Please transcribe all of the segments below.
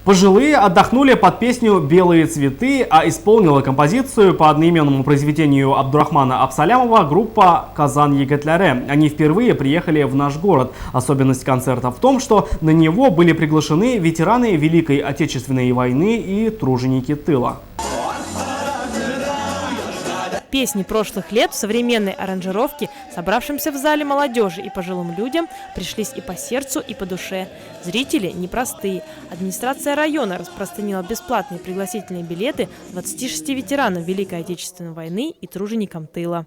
Пожилые отдохнули под песню «Белые цветы», а исполнила композицию по одноименному произведению Абдурахмана Абсалямова группа «Казан Егетлере». Они впервые приехали в наш город. Особенность концерта в том, что на него были приглашены ветераны Великой Отечественной войны и труженики тыла. Песни прошлых лет в современной аранжировке собравшимся в зале молодежи и пожилым людям пришлись и по сердцу, и по душе. Зрители непростые. Администрация района распространила бесплатные пригласительные билеты 26 ветеранам Великой Отечественной войны и труженикам тыла.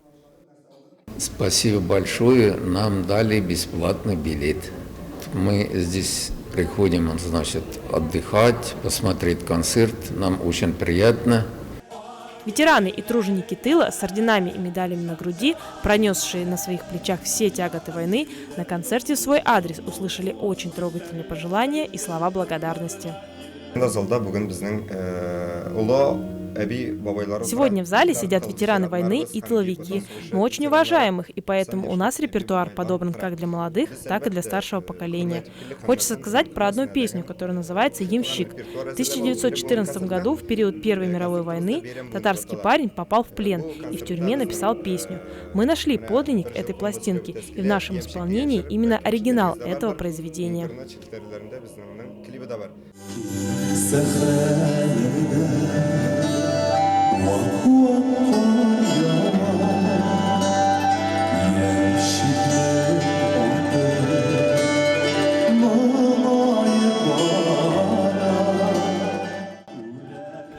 Спасибо большое, нам дали бесплатный билет. Мы здесь приходим, значит, отдыхать, посмотреть концерт, нам очень приятно. Ветераны и труженики тыла с орденами и медалями на груди, пронесшие на своих плечах все тяготы войны, на концерте в свой адрес услышали очень трогательные пожелания и слова благодарности. Сегодня в зале сидят ветераны войны и тыловики. Мы очень уважаем их, и поэтому у нас репертуар подобран как для молодых, так и для старшего поколения. Хочется сказать про одну песню, которая называется «Ямщик». В 1914 году, в период Первой мировой войны, татарский парень попал в плен и в тюрьме написал песню. Мы нашли подлинник этой пластинки, и в нашем исполнении именно оригинал этого произведения.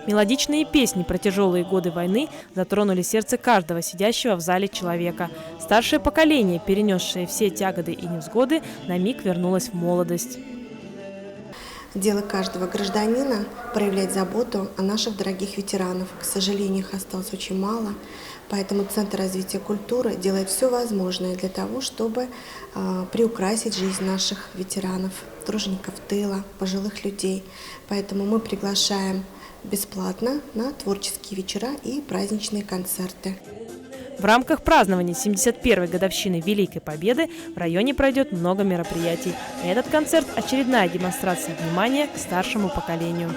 Мелодичные песни про тяжелые годы войны затронули сердце каждого сидящего в зале человека. Старшее поколение, перенесшее все тяготы и невзгоды, на миг вернулось в молодость. Дело каждого гражданина – проявлять заботу о наших дорогих ветеранов. К сожалению, их осталось очень мало, поэтому Центр развития культуры делает все возможное для того, чтобы приукрасить жизнь наших ветеранов, тружеников тыла, пожилых людей. Поэтому мы приглашаем бесплатно на творческие вечера и праздничные концерты. В рамках празднования 71-й годовщины Великой Победы в районе пройдет много мероприятий. Этот концерт – очередная демонстрация внимания к старшему поколению.